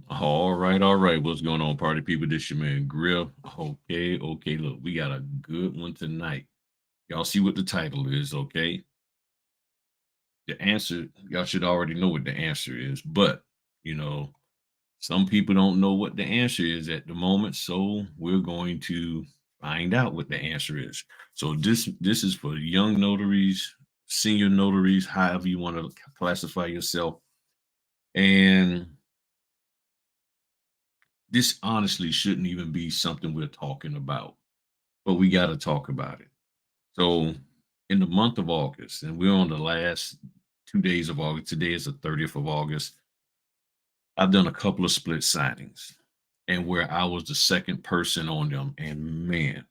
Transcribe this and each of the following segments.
All right, all right. What's going on, party people? This your man Griff. Okay. Look, we got a good one tonight. Y'all see what the title is, okay? The answer, y'all should already know what the answer is, but you know, some people don't know what the answer is at the moment, so we're going to find out what the answer is. So this is for young notaries, senior notaries, however you want to classify yourself. And this honestly shouldn't even be something we're talking about, but we got to talk about it. So, in the month of August, and we're on the last 2 days of August, today is the 30th of August. I've done a couple of split signings and where I was the second person on them. And man,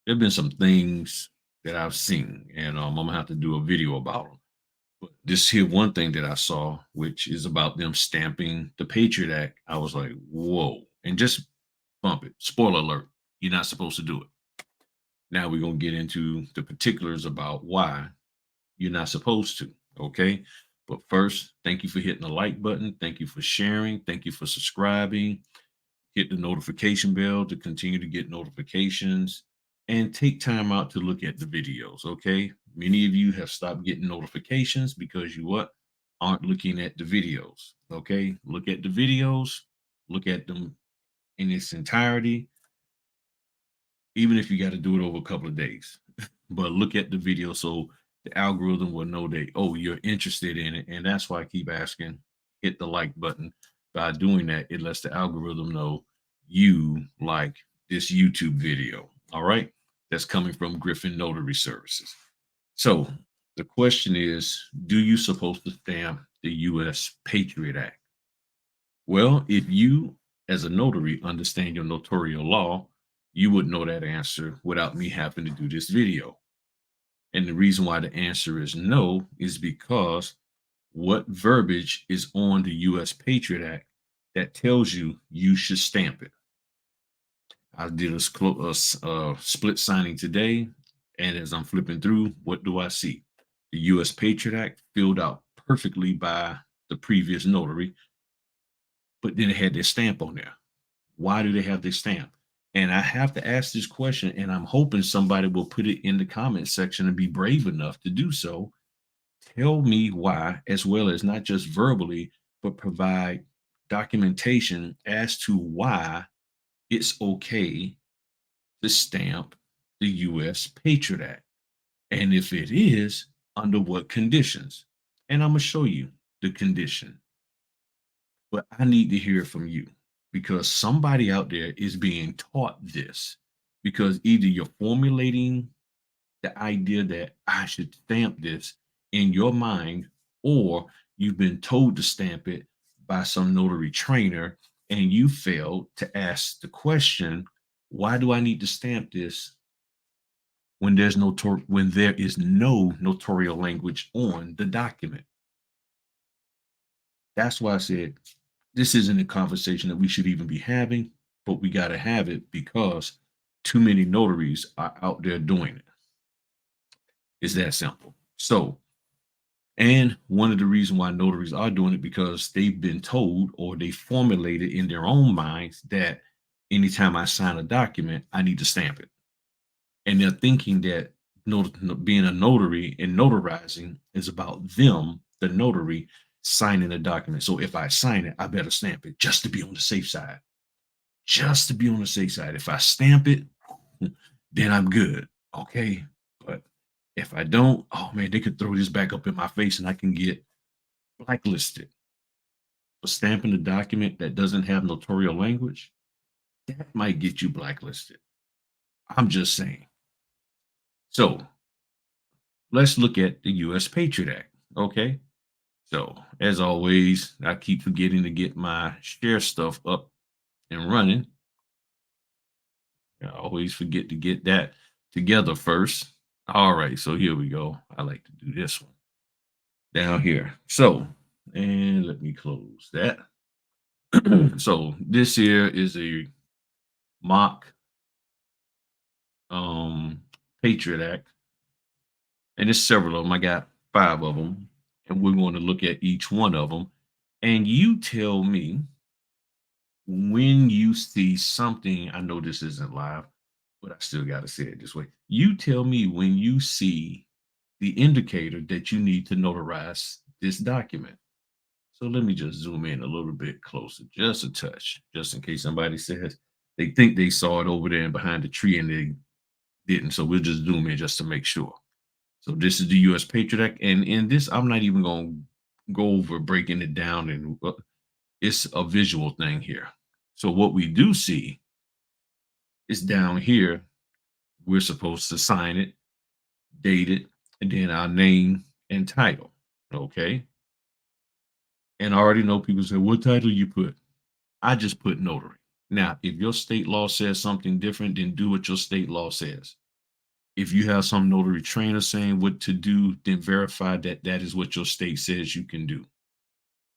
there have been some things that I've seen, and I'm gonna have to do a video about them. But this here one thing that I saw, which is about them stamping the Patriot Act, I was like, whoa, and just bump it. Spoiler alert, you're not supposed to do it. Now we're going to get into the particulars about why you're not supposed to. Okay. But first, thank you for hitting the like button. Thank you for sharing. Thank you for subscribing. Hit the notification bell to continue to get notifications and take time out to look at the videos. Okay. Many of you have stopped getting notifications because you what? Aren't looking at the videos. Okay. Look at the videos, look at them in its entirety, even if you got to do it over a couple of days. But look at the video so the algorithm will know that, oh, you're interested in it. And that's why I keep asking, hit the like button. By doing that, it lets the algorithm know you like this YouTube video. All right. That's coming from Griffin Notary Services. So the question is, do you supposed to stamp the US Patriot Act? Well, if you as a notary understand your notarial law, you would know that answer without me having to do this video. And the reason why the answer is no is because what verbiage is on the US Patriot Act that tells you you should stamp it? I did a split signing today, and as I'm flipping through, what do I see? The US Patriot Act filled out perfectly by the previous notary, but then it had their stamp on there. Why do they have their stamp? And I have to ask this question, and I'm hoping somebody will put it in the comment section and be brave enough to do so. Tell me why, as well as not just verbally, but provide documentation as to why it's okay to stamp the US Patriot Act. And if it is, under what conditions? And I'm going to show you the condition. But I need to hear from you because somebody out there is being taught this because either you're formulating the idea that I should stamp this in your mind, or you've been told to stamp it by some notary trainer and you failed to ask the question, why do I need to stamp this when when there is no notarial language on the document? That's why I said this isn't a conversation that we should even be having, but we got to have it because too many notaries are out there doing it. It's that simple. So, and one of the reasons why notaries are doing it because they've been told or they formulated in their own minds that anytime I sign a document, I need to stamp it. And they're thinking that being a notary and notarizing is about them, the notary, signing a document. So if I sign it, I better stamp it just to be on the safe side. Just to be on the safe side. If I stamp it, then I'm good. Okay. But if I don't, oh man, they could throw this back up in my face and I can get blacklisted for stamping a document that doesn't have notarial language. That might get you blacklisted. I'm just saying. So let's look at the US Patriot Act. Okay. So, as always, I keep forgetting to get my share stuff up and running. I always forget to get that together first. All right, so here we go. I like to do this one down here. So, and let me close that. So, this here is a mock um Patriot Act, and there's several of them. I got 5 of them, and we're going to look at each one of them. And you tell me when you see something, I know this isn't live, but I still got to say it this way. You tell me when you see the indicator that you need to notarize this document. So let me just zoom in a little bit closer, just a touch, just in case somebody says they think they saw it over there and behind the tree and they didn't. So we'll just zoom in just to make sure. So this is the U.S. Patriot Act, and in this, I'm not even going to go over breaking it down, and it's a visual thing here. So what we do see is down here, we're supposed to sign it, date it, and then our name and title. Okay. And I already know people say, what title you put? I just put notary. Now, if your state law says something different, then do what your state law says. If you have some notary trainer saying what to do, then verify that that is what your state says you can do.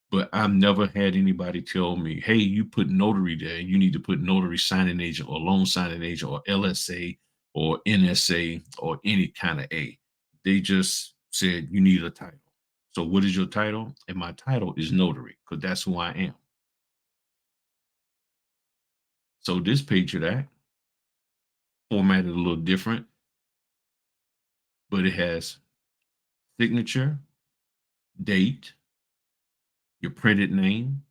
But I've never had anybody tell me, hey, you put notary there. You need to put notary signing agent or loan signing agent or LSA or NSA or any kind of A. They just said you need a title. So what is your title? And my title is notary because that's who I am. So this Patriot Act formatted a little different, but it has signature, date, your printed name,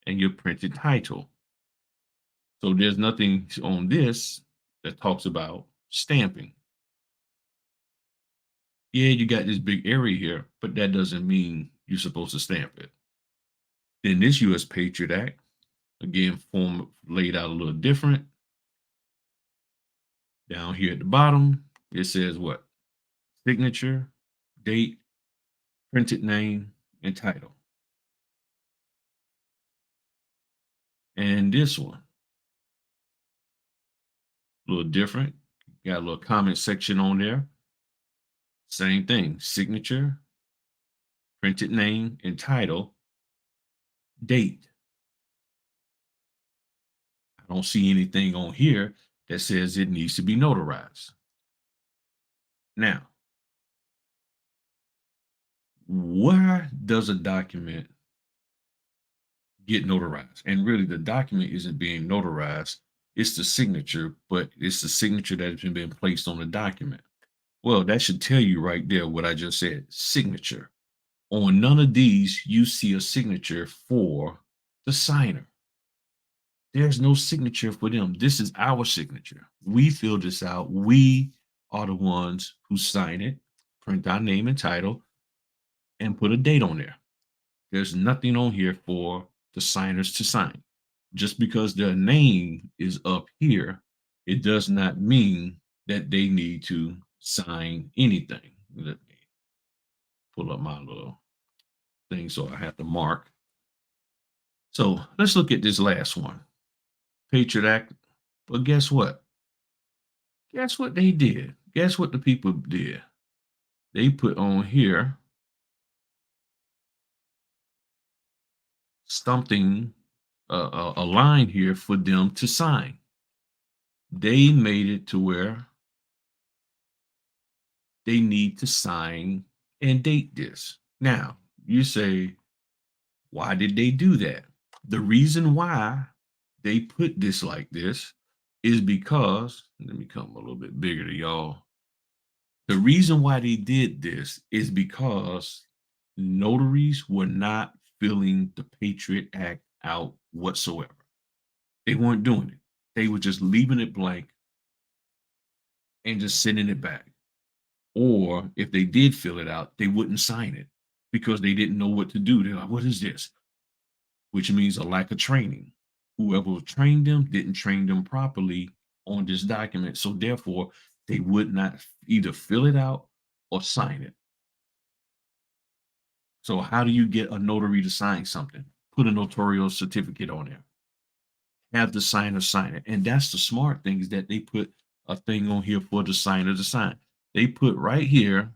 and your printed title. So there's nothing on this that talks about stamping. Yeah, you got this big area here, but that doesn't mean you're supposed to stamp it. Then this U.S. Patriot Act, again, form laid out a little different. Down here at the bottom, it says what? Signature, date, printed name, and title. And this one, a little different. Got a little comment section on there. Same thing, signature, printed name, and title, date. I don't see anything on here that says it needs to be notarized. Now, where does a document get notarized? And really, the document isn't being notarized, it's the signature, but it's the signature that has been placed on the document. Well, that should tell you right there what I just said, signature. On none of these, you see a signature for the signer. There's no signature for them. This is our signature. We fill this out. We are the ones who sign it, print our name and title, and put a date on there. There's nothing on here for the signers to sign. Just because their name is up here, it does not mean that they need to sign anything. Let me pull up my little thing so I have to mark. So let's look at this last one. Patriot Act. Well, guess what? Guess what they did? Guess what the people did? They put on here something, a line here for them to sign. They made it to where they need to sign and date this. Now, you say, why did they do that? The reason why they put this like this is because, let me come a little bit bigger to y'all. The reason why they did this is because notaries were not filling the Patriot Act out whatsoever. They weren't doing it. They were just leaving it blank and just sending it back. Or if they did fill it out, they wouldn't sign it because they didn't know what to do. They're like, what is this? Which means a lack of training. Whoever trained them didn't train them properly on this document. So therefore, they would not either fill it out or sign it. So how do you get a notary to sign something? Put a notarial certificate on there. Have the signer sign it. And that's the smart thing is that they put a thing on here for the signer to sign. They put right here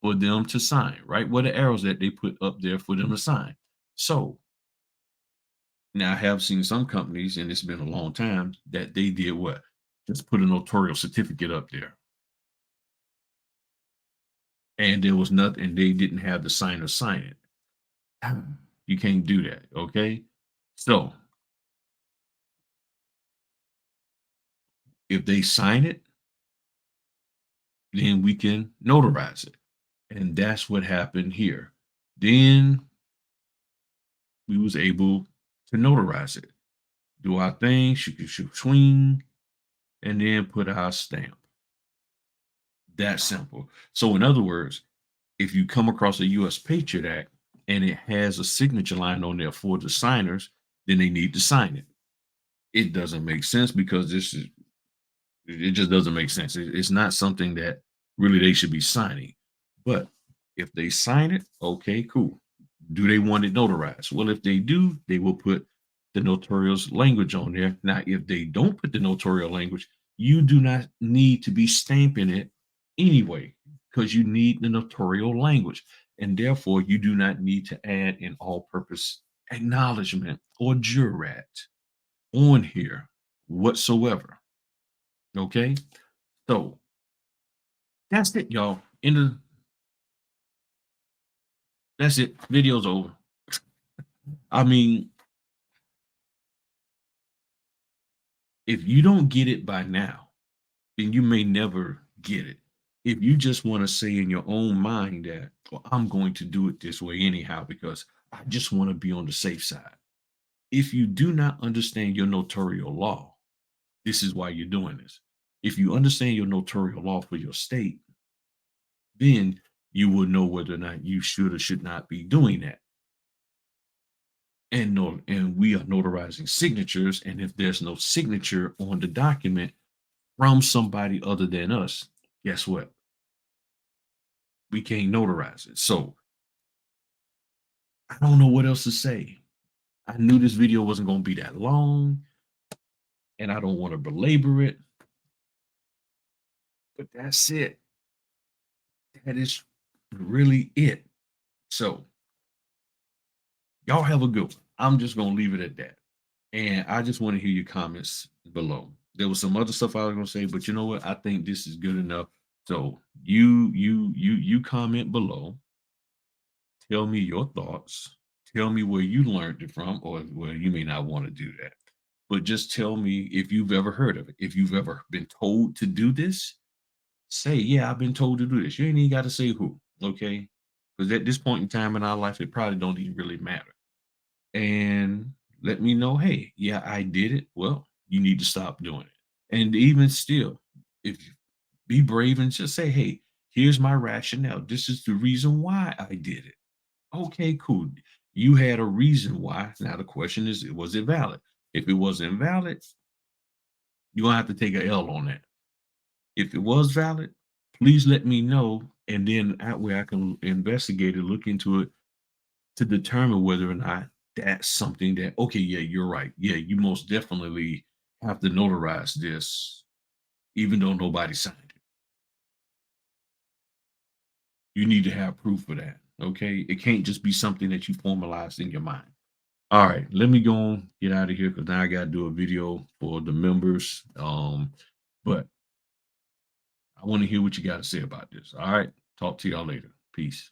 for them to sign, right where the arrows that they put up there for them to sign. So now I have seen some companies, and it's been a long time, that they did what? Just put a notarial certificate up there. And there was nothing, they didn't have the signer sign it. You can't do that. Okay. So If they sign it, then we can notarize it. And that's what happened here. Then we was able to notarize it, do our thing, shoot, swing, and then put our stamp. That simple. So in other words, if you come across a US Patriot Act and it has a signature line on there for the signers, then they need to sign it. It doesn't make sense because it just doesn't make sense. It's not something that really they should be signing. But if they sign it, okay, cool. Do they want it notarized? Well, if they do, they will put the notarial language on there. Now, if they don't put the notarial language, you do not need to be stamping it anyway, because you need the notarial language. And therefore, you do not need to add an all purpose acknowledgement or jurat on here whatsoever. Okay. So that's it, y'all. That's it. Video's over. I mean, if you don't get it by now, then you may never get it. If you just want to say in your own mind that, well, I'm going to do it this way anyhow because I just want to be on the safe side. If you do not understand your notarial law, this is why you're doing this. If you understand your notarial law for your state, then you will know whether or not you should or should not be doing that. And no, and we are notarizing signatures. And if there's no signature on the document from somebody other than us, guess what? We can't notarize it. So I don't know what else to say. I knew this video wasn't going to be that long, and I don't want to belabor it, but that's it. That is really it. So y'all have a good one. I'm just going to leave it at that. And I just want to hear your comments below. There was some other stuff I was going to say, but you know what? I think this is good enough. So you comment below. Tell me your thoughts. Tell me where you learned it from, or well, you may not want to do that. But just tell me if you've ever heard of it. If you've ever been told to do this, say, yeah, I've been told to do this. You ain't even got to say who, okay? Because at this point in time in our life, it probably don't even really matter. And let me know, hey, yeah, I did it. Well, you need to stop doing it. And even still, if you be brave and just say, hey, here's my rationale. This is the reason why I did it. Okay, cool. You had a reason why. Now the question is, was it valid? If it wasn't valid, you're gonna have to take a L on that. If it was valid, please let me know, and then that way I can investigate it, look into it to determine whether or not that's something that, okay, yeah, you're right. Yeah, you most definitely have to notarize this, even though nobody signed it. You need to have proof of that. Okay. It can't just be something that you formalized in your mind. All right, let me go on, get out of here because now I gotta do a video for the members. But I want to hear what you got to say about this. All right, talk to y'all later. Peace.